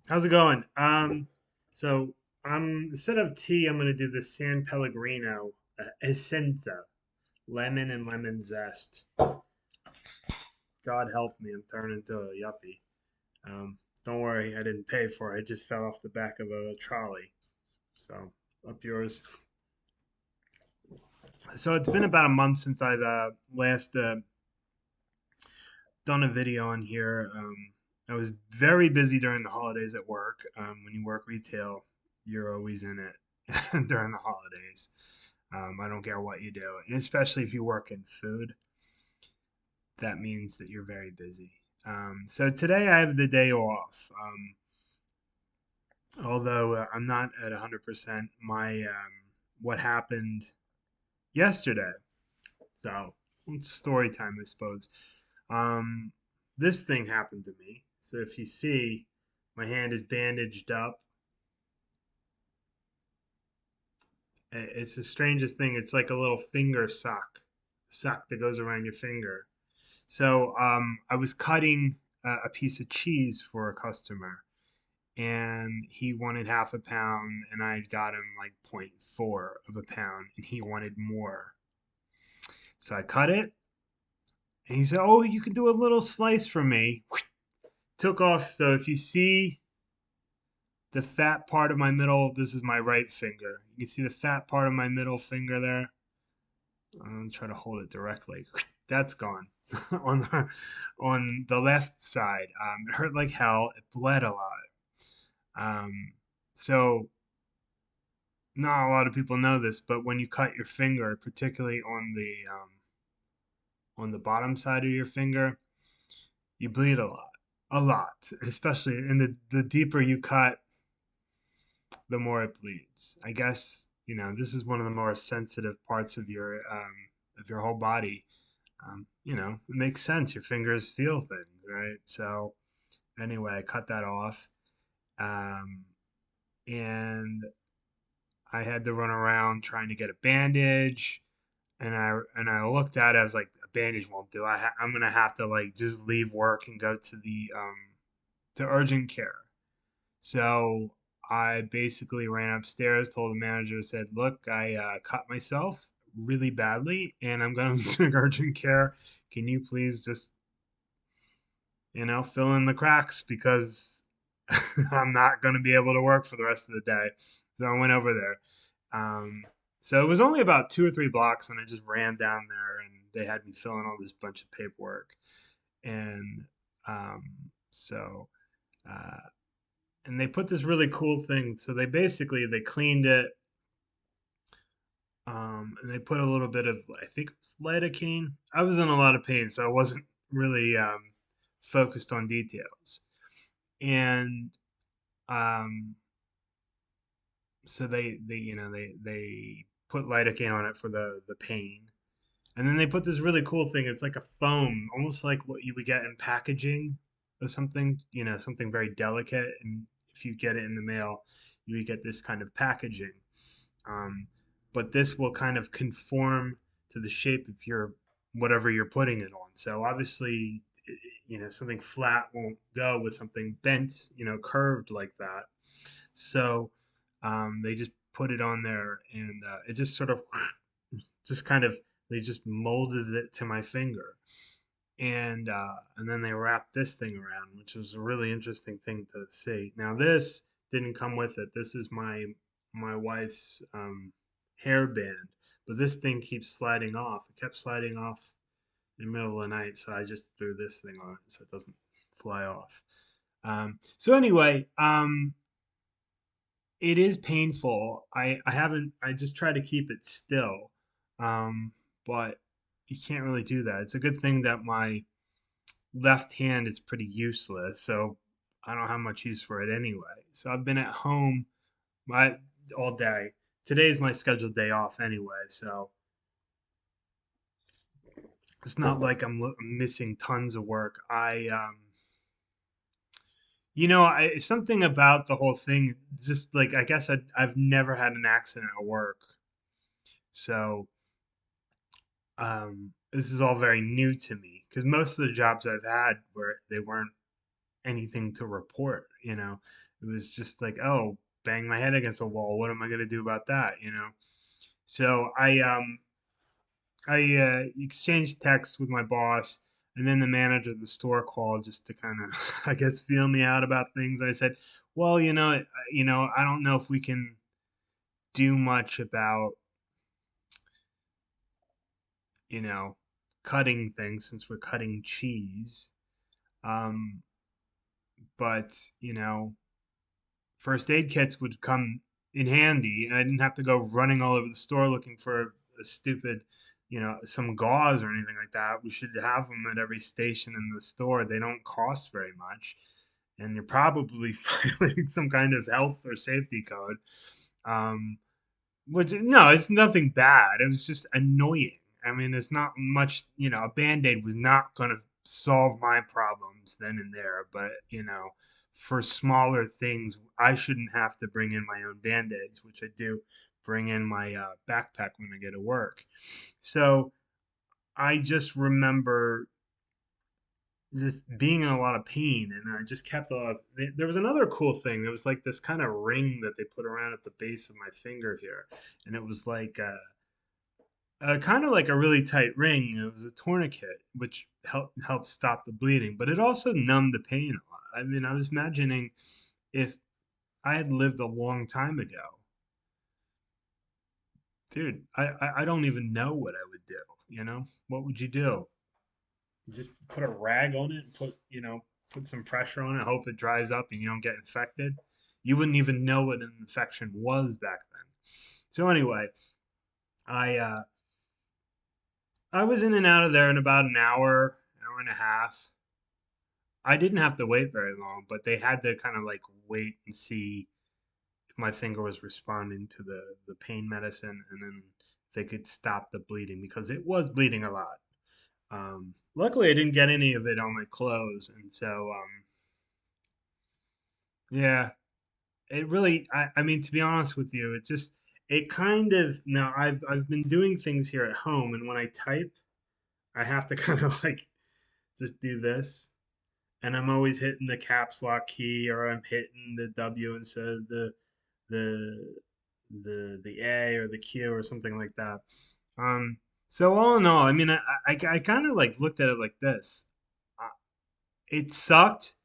How's it going? So instead of tea, I'm gonna do the San Pellegrino Essenza, lemon and lemon zest. God help me, I'm turning into a yuppie. Don't worry, I didn't pay for it. It just fell off the back of a trolley. So up yours. So it's been about a month since I've last done a video on here. I was very busy during the holidays at work. When you work retail, you're always in it during the holidays. I don't care what you do, and especially if you work in food, that means that you're very busy. So today I have the day off. Although I'm not at 100%, my what happened yesterday. So it's story time, I suppose. Um, this thing happened to me. So if you see, my hand is bandaged up. It's the strangest thing. It's like a little finger sock that goes around your finger. So I was cutting a piece of cheese for a customer, and he wanted half a pound, and I got him like point 0.4 of a pound, and he wanted more. So I cut it, and he said, "Oh, you can do a little slice for me." Took off. So if you see the fat part of my middle, this is my right finger. You can see the fat part of my middle finger there. I'm try to hold it directly. That's gone on the left side. It hurt like hell. It bled a lot. So not a lot of people know this, but when you cut your finger, particularly on the bottom side of your finger, you bleed a lot. Especially in the deeper you cut, the more it bleeds. I guess this is one of the more sensitive parts of your whole body. It makes sense. Your fingers feel things, right? So anyway, I cut that off, um, and I had to run around trying to get a bandage. And I looked at it. I was like, a bandage won't do. I'm gonna have to like just leave work and go to the to urgent care. So I basically ran upstairs, told the manager, said, "Look, I cut myself really badly, and I'm going to urgent care. Can you please just, fill in the cracks because I'm not going to be able to work for the rest of the day." So I went over there. Um, so it was only about 2 or 3 blocks, and I just ran down there, and they had me fill in all this bunch of paperwork. And um, so uh, and they put this really cool thing. So they cleaned it, and they put a little bit of, I think it was lidocaine. I was in a lot of pain, so I wasn't really focused on details. And um, so they put lidocaine on it for the pain, and then they put this really cool thing. It's like a foam, almost like what you would get in packaging of something, something very delicate. And if you get it in the mail, you would get this kind of packaging. Um, but this will kind of conform to the shape of your whatever you're putting it on. So obviously, something flat won't go with something bent, curved like that. So they just put it on there, and it just sort of, just kind of, they just molded it to my finger, and then they wrapped this thing around, which was a really interesting thing to see. Now this didn't come with it. This is my wife's hairband, but this thing keeps sliding off. It kept sliding off in the middle of the night, so I just threw this thing on it so it doesn't fly off. So anyway, it is painful. I haven't. I just try to keep it still, um, but you can't really do that. It's a good thing that my left hand is pretty useless, so I don't have much use for it anyway. So I've been at home my all day. Today's my scheduled day off anyway, so it's not like I'm missing tons of work. Something about the whole thing, just like I guess I've never had an accident at work, so this is all very new to me because most of the jobs I've had were they weren't anything to report. It was just like, oh, bang my head against a wall. What am I gonna do about that? So I exchanged texts with my boss, and then the manager of the store called just to kind of, I guess, feel me out about things. I said, well, I don't know if we can do much about, you know, cutting things since we're cutting cheese. Um, but first aid kits would come in handy, and I didn't have to go running all over the store looking for a stupid, some gauze or anything like that. We should have them at every station in the store. They don't cost very much, and you're probably violating some kind of health or safety code. Um, which no, it's nothing bad. It was just annoying. I mean, it's not much. A band-aid was not going to solve my problems then and there, but for smaller things, I shouldn't have to bring in my own band-aids, which I do bring in my backpack when I go to work. So I just remember just being in a lot of pain, and I just kept a lot of. There was another cool thing. There was like this kind of ring that they put around at the base of my finger here, and it was like kind of like a really tight ring. It was a tourniquet, which helped stop the bleeding, but it also numbed the pain a lot. I mean, I was imagining if I had lived a long time ago, dude. I don't even know what I would do. What would you do? Just put a rag on it and put some pressure on it, hope it dries up and you don't get infected. You wouldn't even know what an infection was back then. So anyway, I uh, I was in and out of there in about an hour and a half. I didn't have to wait very long, but they had to kind of like wait and see if my finger was responding to the pain medicine, and then they could stop the bleeding because it was bleeding a lot. Luckily, I didn't get any of it on my clothes, and so yeah, it really. I mean, to be honest with you, it kind of now I've been doing things here at home, and when I type, I have to kind of like just do this, and I'm always hitting the caps lock key, or I'm hitting the W instead of the the A or the Q or something like that. Um, so all in all, I mean, I kind of like looked at it like this. Uh, It sucked.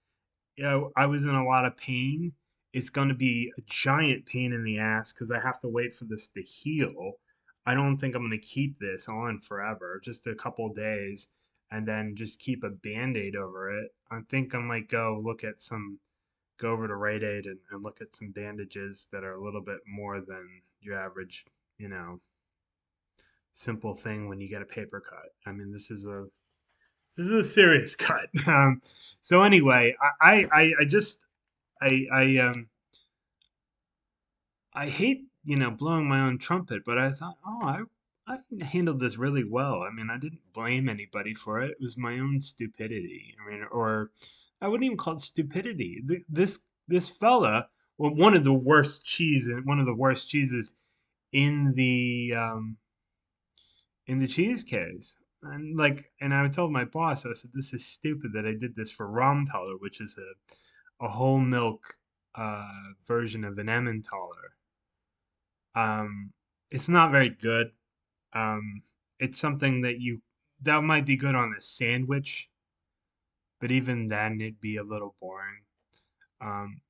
I was in a lot of pain. It's going to be a giant pain in the ass because I have to wait for this to heal. I don't think I'm going to keep this on forever, just a couple days, and then just keep a band-aid over it. I think I might go over to Rite Aid and look at some bandages that are a little bit more than your average, you know, simple thing when you get a paper cut. I mean, this is a serious cut. So anyway, I just I hate blowing my own trumpet, but I thought, oh, I handled this really well. I mean, I didn't blame anybody for it. It was my own stupidity. I mean, or I wouldn't even call it stupidity. This fella, well, one of the worst cheeses in the cheese case. And I told my boss, I said, this is stupid that I did this for Romtaler, which is a whole milk version of an Emmentaler. It's not very good. Um, it's something that might be good on a sandwich, but even then it'd be a little boring. Um,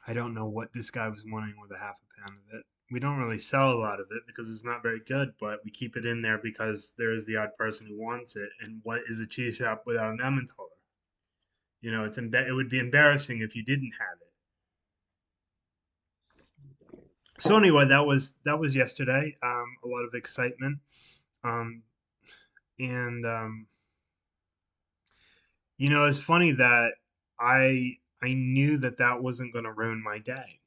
I don't know what this guy was wanting with a half a pound of it. We don't really sell a lot of it because it's not very good, but we keep it in there because there is the odd person who wants it. And what is a cheese shop without an Emmentaler? It would be embarrassing if you didn't have it. So anyway, that was yesterday. A lot of excitement. Um, and it's funny that I knew that that wasn't going to ruin my day.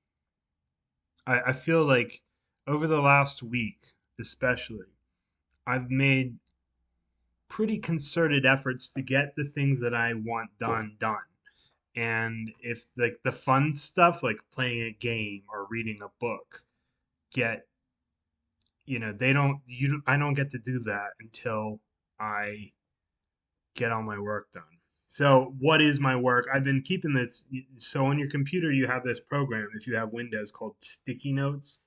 I feel like over the last week, especially, I've made pretty concerted efforts to get the things that I want done. And if like the fun stuff, like playing a game or reading a book, get they don't you I don't get to do that until I get all my work done. So what is my work? I've been keeping this. So on your computer, you have this program, if you have Windows, called Sticky Notes.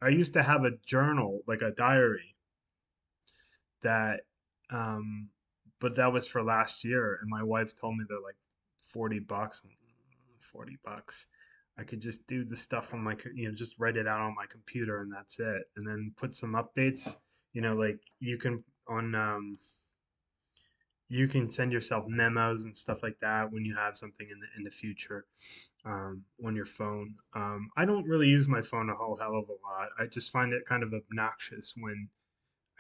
I used to have a journal, like a diary, that, um, but that was for last year, and my wife told me they're like 40 bucks. 40 bucks. I could just do the stuff on my, just write it out on my computer and that's it. And then put some updates, like you can on, you can send yourself memos and stuff like that when you have something in the future, on your phone. I don't really use my phone a whole hell of a lot. I just find it kind of obnoxious when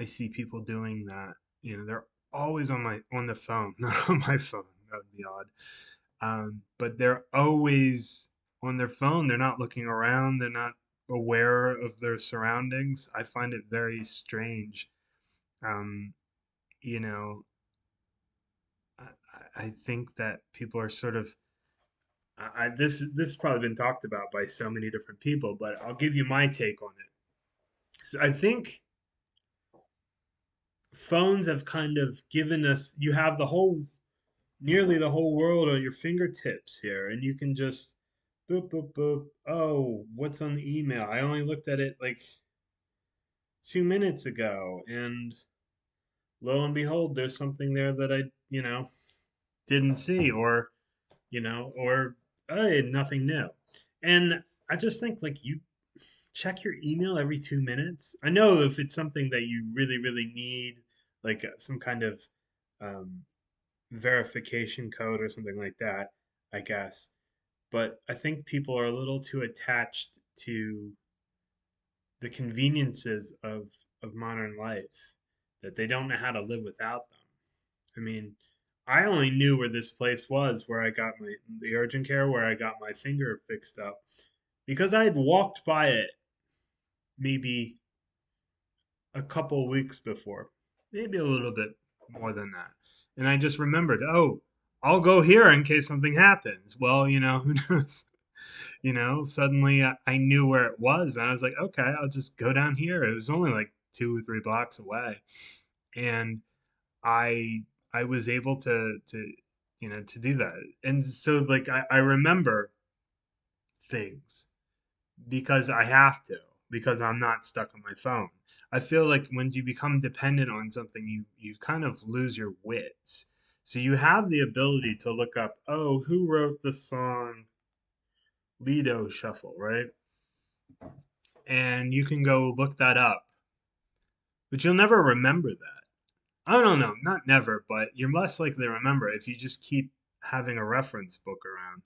I see people doing that. They're always on the phone, not on my phone. That would be odd. But they're always on their phone. They're not looking around. They're not aware of their surroundings. I find it very strange. Um, you know, I think that people are sort of, this has probably been talked about by so many different people, but I'll give you my take on it. So I think phones have kind of given us, you have nearly the whole world at your fingertips here, and you can just boop, boop, boop. Oh, what's on the email? I only looked at it like 2 minutes ago, and lo and behold, there's something there that I, didn't see, or nothing new. And I just think, like, you check your email every 2 minutes. I know if it's something that you really, really need, like some kind of, um, verification code or something like that, I guess. But I think people are a little too attached to the conveniences of modern life that they don't know how to live without them. I mean, I only knew where this place was where I got the urgent care where I got my finger fixed up because I had walked by it maybe a couple weeks before, maybe a little bit more than that. And I just remembered, oh, I'll go here in case something happens. Well, who knows? Suddenly I knew where it was, and I was like, okay, I'll just go down here. It was only like 2 or 3 blocks away, and I I was able to do that. And so, like, I remember things because I have to, because I'm not stuck on my phone. I feel like when you become dependent on something, you kind of lose your wits. So you have the ability to look up, oh, who wrote the song Lido Shuffle, right? And you can go look that up, but you'll never remember that. I don't know, not never, but you're less likely to remember if you just keep having a reference book around,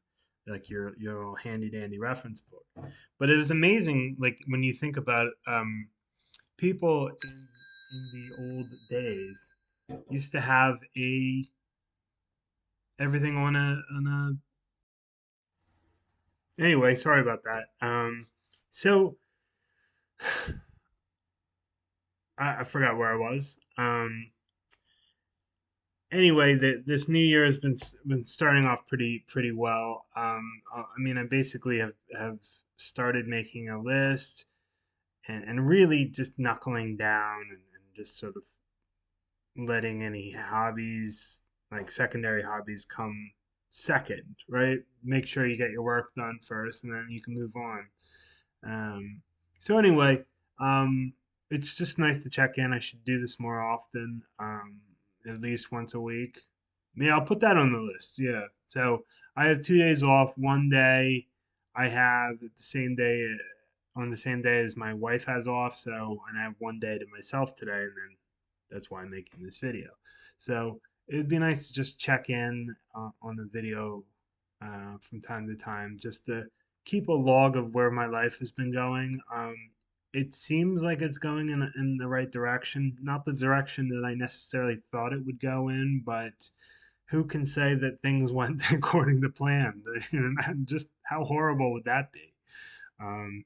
like your handy dandy reference book. But it was amazing, like when you think about it, people in the old days used to have a everything on a. Anyway, sorry about that. So I forgot where I was. Anyway, this new year has been starting off pretty well. I mean, I basically have started making a list and really just knuckling down and just sort of letting any hobbies, like secondary hobbies, come second, right? Make sure you get your work done first, and then you can move on. Um, so anyway, um, it's just nice to check in. I should do this more often, at least once a week. Yeah, I'll put that on the list. Yeah. So I have 2 days off. One day I have the same day on the same day as my wife has off. So, and I have one day to myself today, and then that's why I'm making this video. So it'd be nice to just check in on the video from time to time, just to keep a log of where my life has been going. It seems like it's going in the right direction, not the direction that I necessarily thought it would go in, but who can say that things went according to plan? And just how horrible would that be? Um,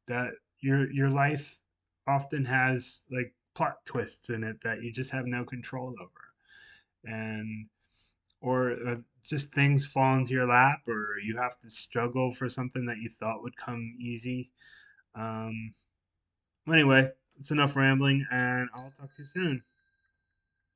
that your life often has like plot twists in it that you just have no control over, and or just things fall into your lap, or you have to struggle for something that you thought would come easy. Um, anyway, it's enough rambling, and I'll talk to you soon.